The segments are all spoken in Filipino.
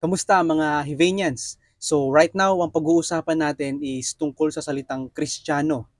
Kamusta mga Hivanians? So right now, ang pag-uusapan natin is tungkol sa salitang Kristiyano.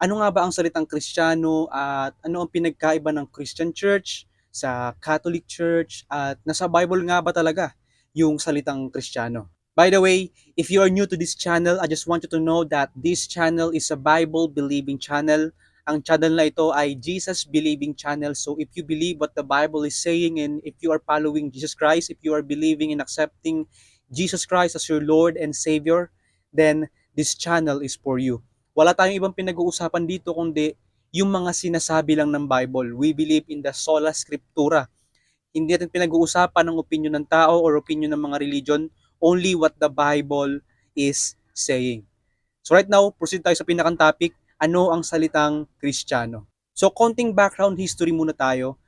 Ano nga ba ang salitang Kristiyano at ano ang pinagkaiba ng Christian Church sa Catholic Church at nasa Bible nga ba talaga yung salitang Kristiyano? By the way, if you are new to this channel, I just want you to know that this channel is a Bible-believing channel. Ang channel na ito ay Jesus-believing channel. So if you believe what the Bible is saying and if you are following Jesus Christ, if you are believing and accepting Jesus Christ as your Lord and Savior, then this channel is for you. Wala tayong ibang pinag-uusapan dito kundi yung mga sinasabi lang ng Bible. We believe in the sola scriptura. Hindi natin pinag-uusapan ng opinion ng tao or opinion ng mga religion, only what the Bible is saying. So right now, proceed tayo sa pinakang topic, ano ang salitang Kristiyano. So konting background history muna tayo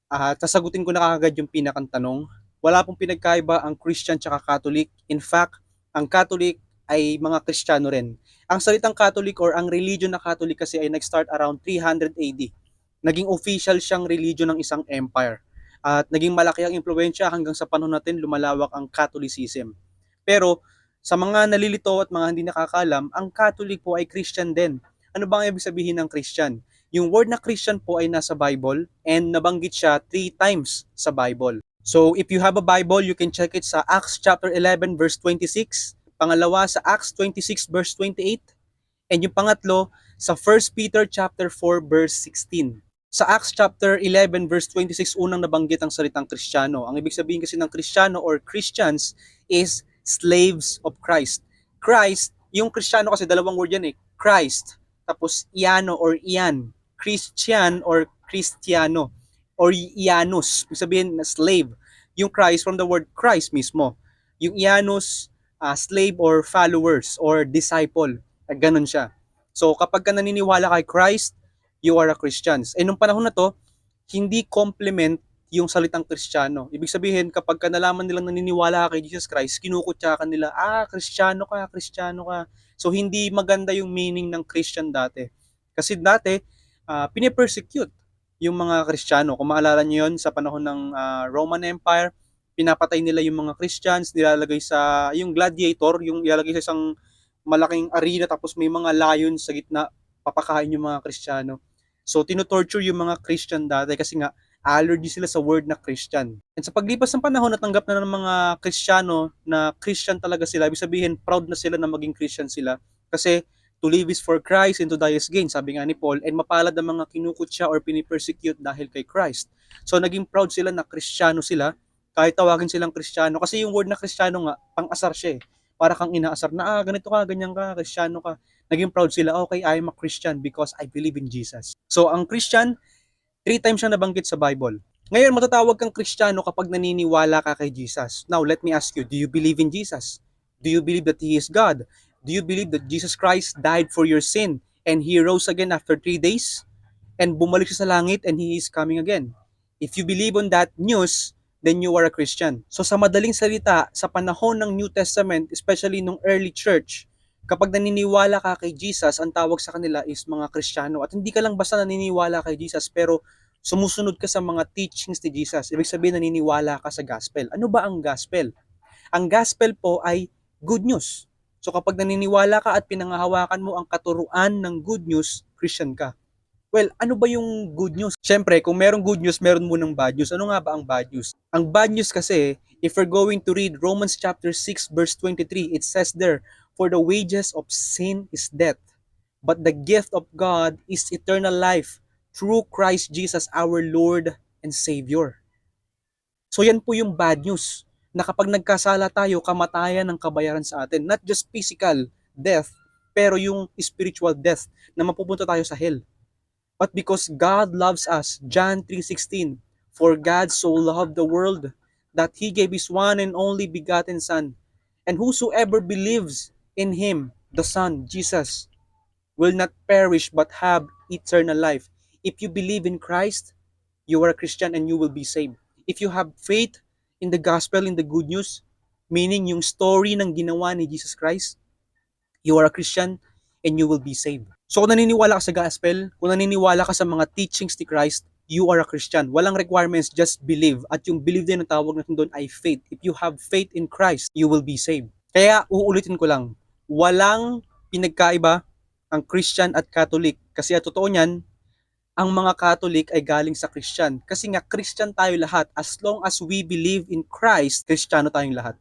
at sasagutin ko na kagad yung pinakang tanong. Wala pong pinagkaiba ang Christian tsaka Catholic. In fact, ang Catholic ay mga Kristiyano rin. Ang salitang Catholic or ang religion na Catholic kasi ay nag-start around 300 AD. Naging official siyang religion ng isang empire. At naging malaki ang impluensya hanggang sa panahon natin lumalawak ang Catholicism. Pero sa mga nalilito at mga hindi nakakaalam, ang Catholic po ay Christian din. Ano ba ang ibig sabihin ng Christian? Yung word na Christian po ay nasa Bible and nabanggit siya 3 times sa Bible. So if you have a Bible, you can check it sa Acts chapter 11 verse 26, pangalawa sa Acts 26 verse 28, and yung pangatlo sa 1 Peter chapter 4 verse 16. Sa Acts chapter 11 verse 26 unang nabanggit ang salitang Kristiyano. Ang ibig sabihin kasi ng Kristiyano or Christians is slaves of Christ. Christ, yung Kristiyano kasi dalawang word yan eh. Christ, tapos iano or ian. Christian or Cristiano or Ianus, ibig sabihin na slave. Yung Christ from the word Christ mismo. Yung Ianus, slave or followers or disciple. Ganun siya. So kapag ka naniniwala kay Christ, you are a Christian. Eh nung panahon na to, hindi complement yung salitang Kristiyano. Ibig sabihin, kapag ka nalaman nilang naniniwala ka kay Jesus Christ, kinukutya ka nila, Kristiyano ka, Kristiyano ka. So hindi maganda yung meaning ng Christian dati. Kasi dati, pinipersecute yung mga Kristiyano. Kung maalala nyo yun, sa panahon ng Roman Empire, pinapatay nila yung mga Christians, nilalagay sa, yung gladiator, yung ilalagay sa isang malaking arena, tapos may mga lion sa gitna, papakain yung mga Kristiyano. So, tinutorture yung mga Christian dati kasi nga, allergy sila sa word na Christian. And sa paglipas ng panahon, natanggap na ng mga Kristiyano na Christian talaga sila. Ibig sabihin, proud na sila na maging Christian sila. Kasi, to live is for Christ and to die is gain, sabi nga ni Paul, and mapalad ang mga kinukutya or pinipersecute dahil kay Christ. So, naging proud sila na Kristiyano sila, kahit tawagin silang Kristiyano. Kasi yung word na Kristiyano nga, pang-asar siya eh. Para kang inaasar na, ganito ka, ganyan ka, Kristiyano ka. Naging proud sila, okay, I am a Christian because I believe in Jesus. So, ang Christian, 3 times siya nabanggit sa Bible. Ngayon, matatawag kang Kristiyano kapag naniniwala ka kay Jesus. Now, let me ask you, do you believe in Jesus? Do you believe that He is God? Do you believe that Jesus Christ died for your sin and He rose again after 3 days? And bumalik siya sa langit and He is coming again? If you believe on that news, then you are a Christian. So sa madaling salita, sa panahon ng New Testament, especially nung early church, kapag naniniwala ka kay Jesus, ang tawag sa kanila is mga Kristiyano. At hindi ka lang basta naniniwala kay Jesus, pero sumusunod ka sa mga teachings ni Jesus. Ibig sabihin, naniniwala ka sa gospel. Ano ba ang gospel? Ang gospel po ay good news. So kapag naniniwala ka at pinangahawakan mo ang katuruan ng good news, Christian ka. Well, ano ba yung good news? Siyempre, kung merong good news, meron munang bad news. Ano nga ba ang bad news? Ang bad news kasi, if we're going to read Romans chapter 6 verse 23, it says there, "For the wages of sin is death, but the gift of God is eternal life through Christ Jesus our Lord and Savior." So yan po yung bad news, na kapag nagkasala tayo, kamatayan ang kabayaran sa atin. Not just physical death, pero yung spiritual death, na mapupunta tayo sa hell. But because God loves us, John 3:16, "For God so loved the world that He gave His one and only begotten Son, and whosoever believes in Him, the Son, Jesus, will not perish but have eternal life." If you believe in Christ, you are a Christian and you will be saved. If you have faith in the gospel, in the good news, meaning yung story ng ginawa ni Jesus Christ, you are a Christian and you will be saved. So kung naniniwala ka sa gospel, kung naniniwala ka sa mga teachings ni Christ, you are a Christian. Walang requirements, just believe. At yung believe din ang tawag natin doon ay faith. If you have faith in Christ, you will be saved. Kaya uulitin ko lang, walang pinagkaiba ang Christian at Catholic. Kasi at totoo niyan, ang mga Catholic ay galing sa Christian. Kasi nga Christian tayo lahat. As long as we believe in Christ, Kristiyano tayong lahat.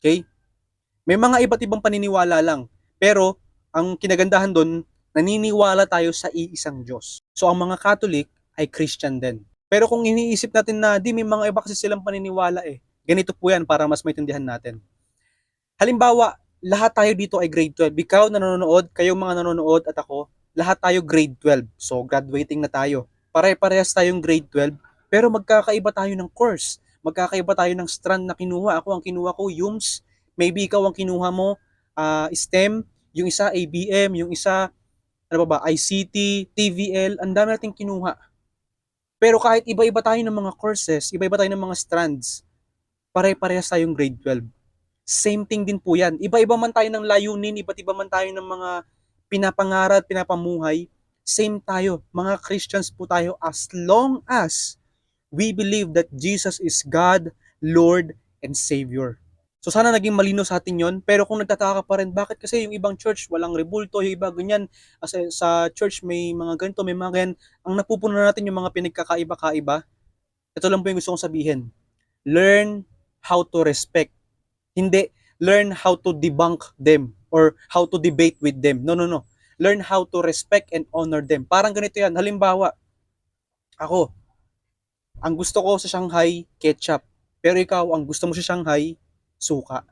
Okay? May mga iba't ibang paniniwala lang. Pero ang kinagandahan doon, naniniwala tayo sa iisang Diyos. So ang mga Catholic ay Christian din. Pero kung iniisip natin na di may mga iba kasi silang paniniwala ganito po yan para mas maintindihan natin. Halimbawa, lahat tayo dito ay grade 12. Ikaw na nanonood, kayong mga nanonood at ako, lahat tayo grade 12. So graduating na tayo. Pare-parehas tayong grade 12, pero magkakaiba tayo ng course. Magkakaiba tayo ng strand na kinuha. Ako ang kinuha ko, UMS. Maybe ikaw ang kinuha mo, STEM. Yung isa, ABM. Yung isa, ano ba, ICT, TVL. Ang dami nating kinuha. Pero kahit iba-iba tayo ng mga courses, iba-iba tayo ng mga strands, pare-parehas tayong grade 12. Same thing din po yan. Iba-iba man tayo ng layunin, iba't iba man tayo ng mga pinapangarap, pinapamuhay, same tayo. Mga Christians po tayo as long as we believe that Jesus is God, Lord, and Savior. So sana naging malino sa atin yon. Pero kung nagtataka ka pa rin, bakit kasi yung ibang church walang rebulto, yung iba ganyan, kasi sa church may mga ganito, may mga ganyan. Ang napupuno natin yung mga pinagkakaiba-kaiba. Ito lang po yung gusto kong sabihin. Learn how to respect. Hindi learn how to debunk them or how to debate with them. No, no, no. Learn how to respect and honor them. Parang ganito yan. Halimbawa, ako, ang gusto ko sa Shanghai, ketchup. Pero ikaw, ang gusto mo sa Shanghai, suka.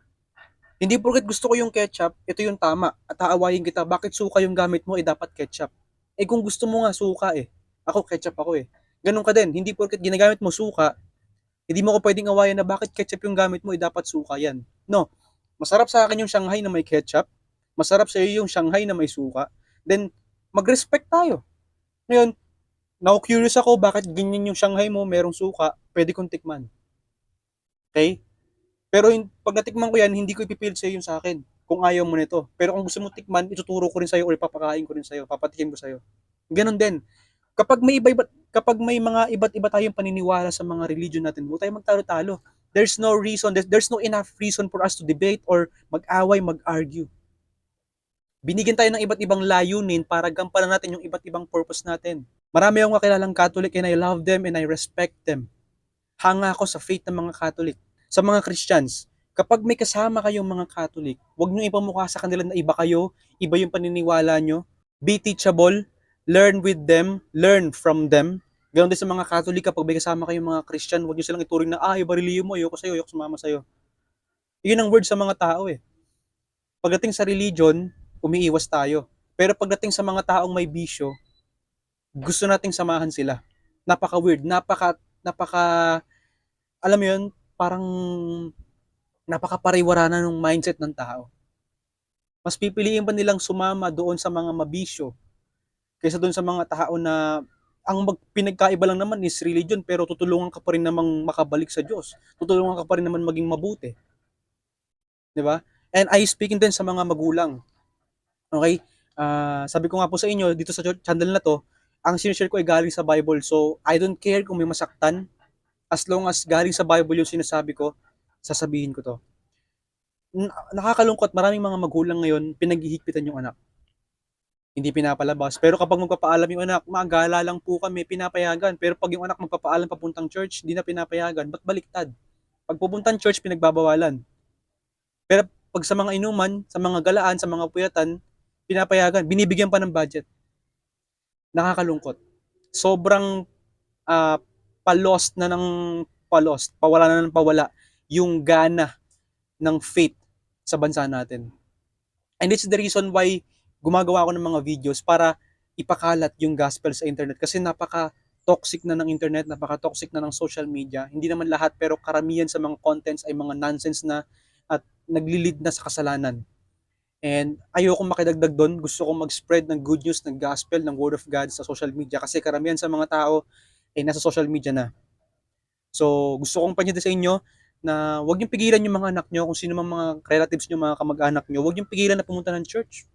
Hindi porket gusto ko yung ketchup, ito yung tama. At aawayin kita, bakit suka yung gamit mo, dapat ketchup. Kung gusto mo nga suka Ako, ketchup ako Ganun ka din, hindi porket ginagamit mo suka, hindi mo ko pwedeng awayan na bakit ketchup yung gamit mo, dapat suka yan. No, masarap sa akin yung Shanghai na may ketchup, masarap sa iyo yung Shanghai na may suka, then mag-respect tayo. Ngayon, now-curious ako bakit ganyan yung Shanghai mo, merong suka, pwede kong tikman. Okay? Pero pag natikman ko yan, hindi ko ipipilit sa'yo yung sa akin kung ayaw mo nito. Pero kung gusto mo tikman, ituturo ko rin sa'yo or ipapakain ko rin sa'yo, papatikim ko sa'yo. Ganon din. Kapag may mga iba't iba tayong paniniwala sa mga religion natin, huwag tayong magtalo-talo. There's no reason, there's no enough reason for us to debate or mag-away, mag-argue. Binigyan tayo ng iba't ibang layunin para gampanan natin yung iba't ibang purpose natin. Marami akong kakilalang Catholic and I love them and I respect them. Hanga ako sa faith ng mga Catholic. Sa mga Christians, kapag may kasama kayong mga Catholic, huwag nyo ipamukha sa kanila na iba kayo, iba yung paniniwala nyo. Be teachable, learn with them, learn from them. Ganon din sa mga Catholic, kapag may kasama kayong mga Christian, huwag nyo silang ituring na, iba reliyon mo, ayoko sa'yo, ayoko sumama sa'yo. Yun ang word sa mga tao Pagdating sa religion, umiiwas tayo. Pero pagdating sa mga taong may bisyo, gusto nating samahan sila. Napaka-weird, napaka, alam mo yun, parang napaka-pariwara na ng mindset ng tao. Mas pipiliin pa nilang sumama doon sa mga mabisyo kaysa doon sa mga tao na ang pinagkaiba lang naman is religion pero tutulungan ka pa rin namang makabalik sa Diyos. Tutulungan ka pa rin naman maging mabuti. 'Di ba? And I speaking din sa mga magulang. Okay? Sabi ko nga po sa inyo dito sa channel na to, ang sinishare ko ay galing sa Bible. So, I don't care kung may masaktan. As long as galing sa Bible yung sinasabi ko, sasabihin ko to. Nakakalungkot, maraming mga magulang ngayon pinaghihigpitan yung anak. Hindi pinapalabas. Pero kapag magpapaalam yung anak, magala lang po kami, pinapayagan. Pero pag yung anak magpapaalam papuntang church, hindi na pinapayagan. Ba't baliktad? Pag pupuntang church, pinagbabawalan. Pero pag sa mga inuman, sa mga galaan, sa mga puyatan, pinapayagan. Binibigyan pa ng budget. Nakakalungkot. Sobrang palost na ng palost, pawala na ng pawala yung gana ng faith sa bansa natin. And it's the reason why gumagawa ako ng mga videos para ipakalat yung gospel sa internet kasi napaka-toxic na ng internet, napaka-toxic na ng social media. Hindi naman lahat pero karamihan sa mga contents ay mga nonsense na at naglilid na sa kasalanan. And ayoko makidagdag doon, gusto kong mag-spread ng good news, ng gospel, ng word of God sa social media kasi karamihan sa mga tao ay nasa social media na. So gusto kong panyada sa inyo na huwag niyong pigilan yung mga anak nyo, kung sino mga relatives nyo, mga kamag-anak nyo, huwag niyong pigilan na pumunta ng church.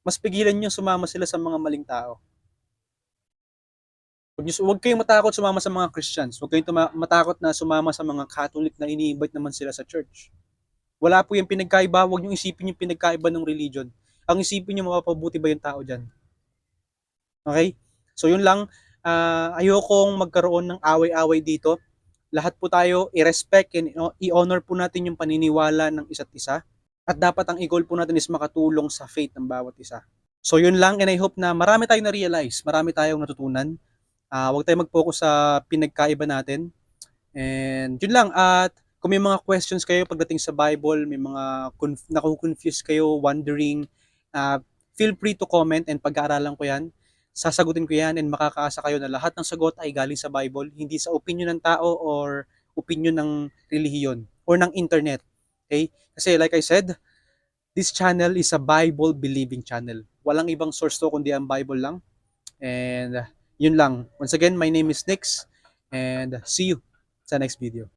Mas pigilan nyo sumama sila sa mga maling tao. Huwag kayong matakot sumama sa mga Christians. Huwag kayong matakot na sumama sa mga Catholic na ini-invite naman sila sa church. Wala po yung pinagkaiba. Huwag nyo isipin yung pinagkaiba ng religion. Ang isipin nyo, mapapabuti ba yung tao dyan? Okay? So yun lang. Ayokong magkaroon ng away-away dito. Lahat po tayo i-respect and i-honor po natin yung paniniwala ng isa't isa. At dapat ang i-goal po natin is makatulong sa faith ng bawat isa. So yun lang, and I hope na marami tayong na-realize, marami tayong natutunan. Huwag tayong mag-focus sa pinagkaiba natin. And yun lang, at kung may mga questions kayo pagdating sa Bible, may mga naku-confuse kayo, wondering, feel free to comment and pag-aaralan ko yan. Sasagutin ko yan and makakaasa kayo na lahat ng sagot ay galing sa Bible, hindi sa opinion ng tao or opinion ng relihiyon or ng internet. Okay? Kasi like I said, this channel is a Bible believing channel. Walang ibang source to kundi ang Bible lang. And yun lang. Once again, my name is Nix and see you sa next video.